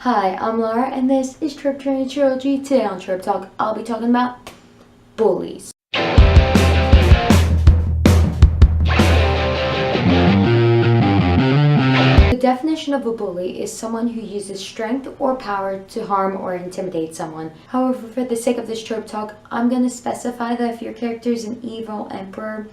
Hi, I'm Laura, and this is tropetrinitytrilogy. Today on Trope Talk, I'll be talking about bullies. The definition of a bully is someone who uses strength or power to harm or intimidate someone. However, for the sake of this Trope Talk, I'm going to specify that if your character is an evil emperor,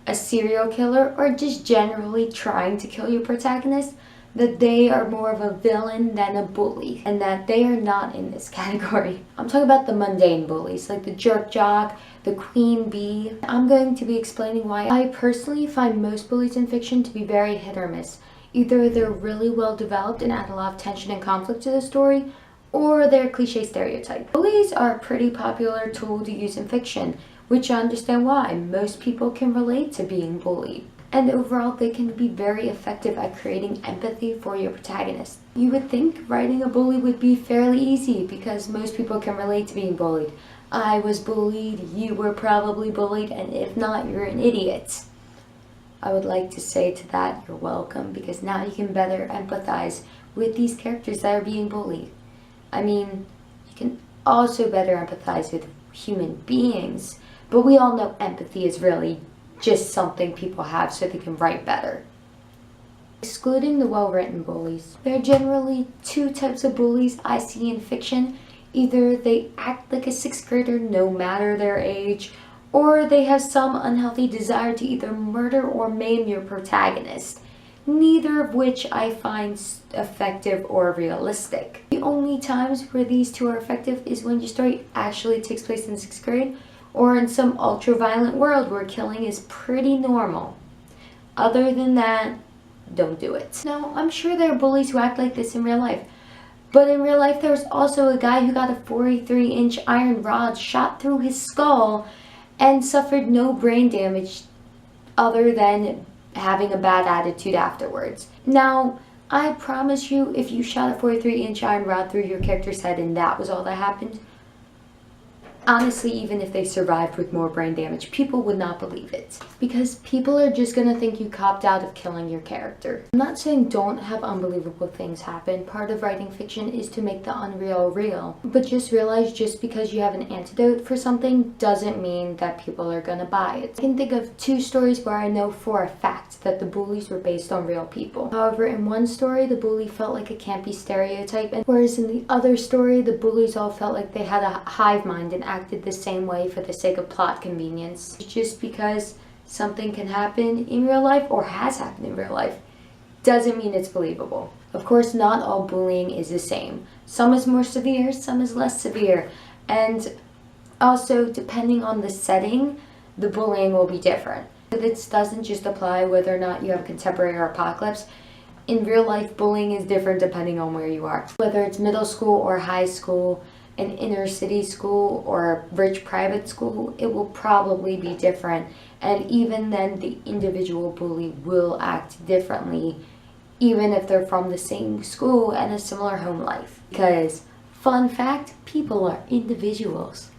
a serial killer, or just generally trying to kill your protagonist, that they are more of a villain than a bully, and that they are not in this category. I'm talking about the mundane bullies, like the jerk jock, the queen bee. I'm going to be explaining why I personally find most bullies in fiction to be very hit or miss. Either they're really well developed and add a lot of tension and conflict to the story, or they're cliche stereotype. Bullies are a pretty popular tool to use in fiction, which I understand why. Most people can relate to being bullied. And overall, they can be very effective at creating empathy for your protagonist. You would think writing a bully would be fairly easy because most people can relate to being bullied. I was bullied, you were probably bullied, and if not, you're an idiot. I would like to say to that, you're welcome, because now you can better empathize with these characters that are being bullied. I mean, you can also better empathize with human beings, but we all know empathy is really just something people have so they can write better. Excluding the well-written bullies, there are generally two types of bullies I see in fiction. Either they act like a sixth grader no matter their age, or they have some unhealthy desire to either murder or maim your protagonist, neither of which I find effective or realistic. The only times where these two are effective is when your story actually takes place in sixth grade, or in some ultra-violent world where killing is pretty normal. Other than that, don't do it. Now, I'm sure there are bullies who act like this in real life, but in real life there's also a guy who got a 43-inch iron rod shot through his skull and suffered no brain damage other than having a bad attitude afterwards. Now, I promise you, if you shot a 43-inch iron rod through your character's head and that was all that happened, honestly, even if they survived with more brain damage, people would not believe it. Because people are just gonna think you copped out of killing your character. I'm not saying don't have unbelievable things happen. Part of writing fiction is to make the unreal real. But just realize just because you have an antidote for something doesn't mean that people are gonna buy it. I can think of two stories where I know for a fact that the bullies were based on real people. However, in one story, the bully felt like a campy stereotype, and whereas in the other story, the bullies all felt like they had a hive mind and acted the same way for the sake of plot convenience. Just because something can happen in real life or has happened in real life doesn't mean it's believable. Of course, not all bullying is the same. Some is more severe, some is less severe. And also, depending on the setting, the bullying will be different. This doesn't just apply whether or not you have a contemporary or apocalypse. In real life, bullying is different depending on where you are. Whether it's middle school or high school, an inner city school or a rich private school, it will probably be different. And even then, the individual bully will act differently, even if they're from the same school and a similar home life. Because, fun fact, people are individuals.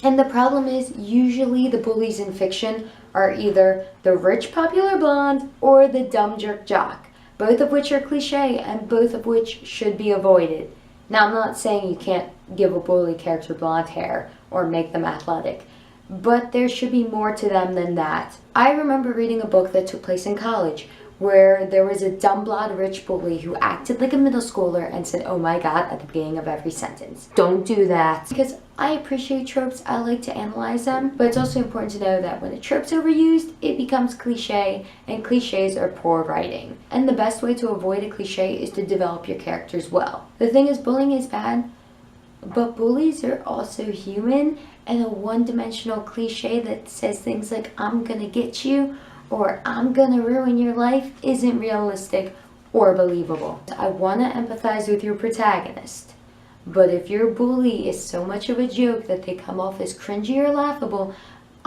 And the problem is, usually the bullies in fiction are either the rich popular blonde or the dumb jerk jock, both of which are cliche and both of which should be avoided. Now, I'm not saying you can't give a bully character blonde hair or make them athletic, but there should be more to them than that. I remember reading a book that took place in college where there was a dumb blonde rich bully who acted like a middle schooler and said, "Oh my god," at the beginning of every sentence. Don't do that. Because I appreciate tropes, I like to analyze them, but it's also important to know that when a trope's overused, it becomes cliche, and cliches are poor writing. And the best way to avoid a cliche is to develop your characters well. The thing is, bullying is bad, but bullies are also human, and a one-dimensional cliche that says things like, "I'm gonna get you," or "I'm gonna ruin your life" isn't realistic or believable. I want to empathize with your protagonist, but if your bully is so much of a joke that they come off as cringy or laughable,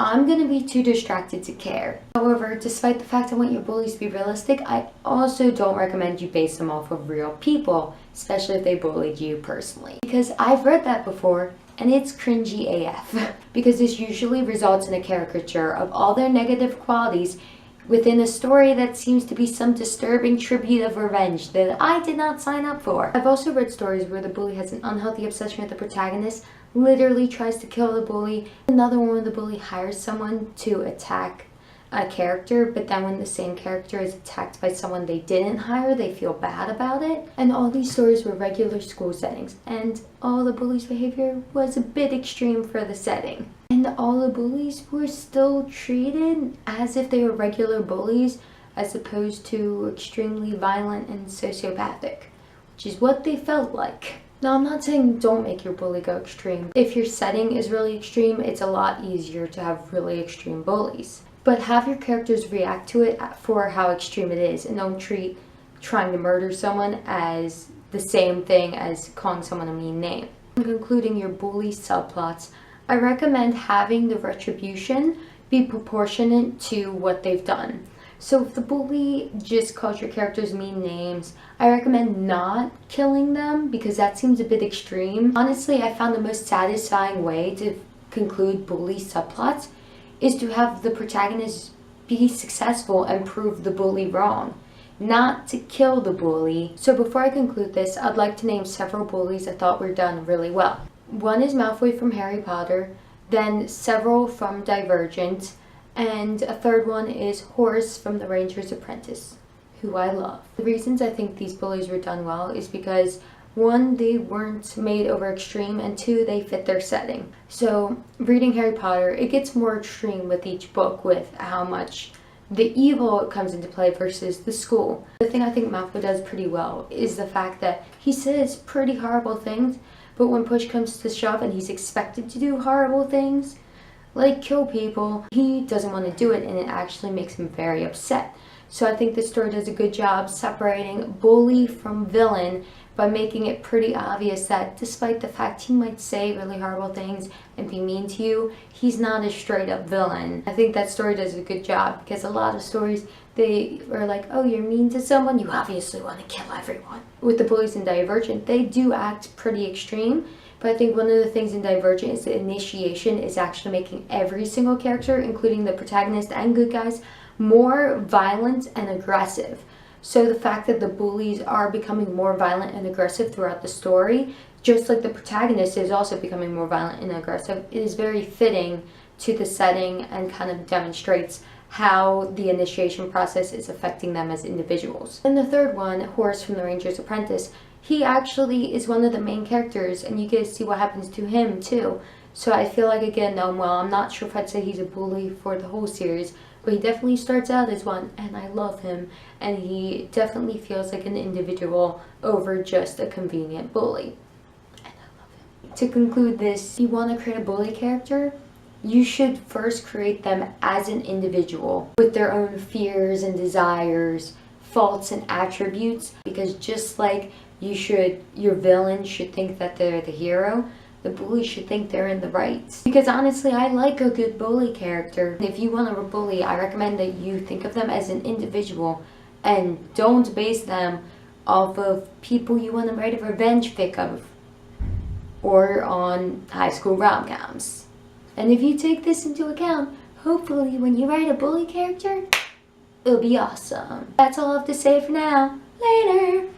I'm gonna be too distracted to care. However, despite the fact I want your bullies to be realistic, I also don't recommend you base them off of real people, especially if they bullied you personally. Because I've read that before, and it's cringy AF. Because this usually results in a caricature of all their negative qualities within a story that seems to be some disturbing tribute of revenge that I did not sign up for. I've also read stories where the bully has an unhealthy obsession with the protagonist, literally tries to kill the bully. Another one where the bully hires someone to attack a character, but then when the same character is attacked by someone they didn't hire, they feel bad about it. And all these stories were regular school settings, and all the bullies' behavior was a bit extreme for the setting. And all the bullies were still treated as if they were regular bullies, as opposed to extremely violent and sociopathic, which is what they felt like. Now, I'm not saying don't make your bully go extreme. If your setting is really extreme, it's a lot easier to have really extreme bullies. But have your characters react to it for how extreme it is, and don't treat trying to murder someone as the same thing as calling someone a mean name. In concluding your bully subplots, I recommend having the retribution be proportionate to what they've done. So if the bully just calls your characters mean names, I recommend not killing them because that seems a bit extreme. Honestly, I found the most satisfying way to conclude bully subplots is to have the protagonist be successful and prove the bully wrong, not to kill the bully. So before I conclude this, I'd like to name several bullies I thought were done really well. One is Malfoy from Harry Potter, then several from Divergent, and a third one is Horace from The Ranger's Apprentice, who I love. The reasons I think these bullies were done well is because 1, they weren't made over extreme, and 2, they fit their setting. So reading Harry Potter, it gets more extreme with each book with how much the evil comes into play versus the school. The thing I think Malfoy does pretty well is the fact that he says pretty horrible things, but when push comes to shove and he's expected to do horrible things, like kill people, he doesn't want to do it, and it actually makes him very upset. So I think this story does a good job separating bully from villain by making it pretty obvious that despite the fact he might say really horrible things and be mean to you, he's not a straight up villain. I think that story does a good job because a lot of stories, they are like, oh, you're mean to someone, you obviously want to kill everyone. With the bullies in Divergent, they do act pretty extreme, but I think one of the things in Divergent is the initiation is actually making every single character, including the protagonist and good guys, more violent and aggressive. So the fact that the bullies are becoming more violent and aggressive throughout the story, just like the protagonist is also becoming more violent and aggressive, is very fitting to the setting and kind of demonstrates how the initiation process is affecting them as individuals. And the third one, Horace from The Ranger's Apprentice, he actually is one of the main characters, and you get to see what happens to him too. So I feel like, again, I'm not sure if I'd say he's a bully for the whole series, but he definitely starts out as one, and I love him, and he definitely feels like an individual over just a convenient bully, and I love him. To conclude this, if you want to create a bully character, you should first create them as an individual with their own fears and desires, faults and attributes, because just like your villain should think that they're the hero, the bully should think they're in the right. Because honestly, I like a good bully character. If you want to bully, I recommend that you think of them as an individual and don't base them off of people you want to write a revenge fic of or on high school rom-coms. And if you take this into account, hopefully when you write a bully character, it'll be awesome. That's all I have to say for now. Later!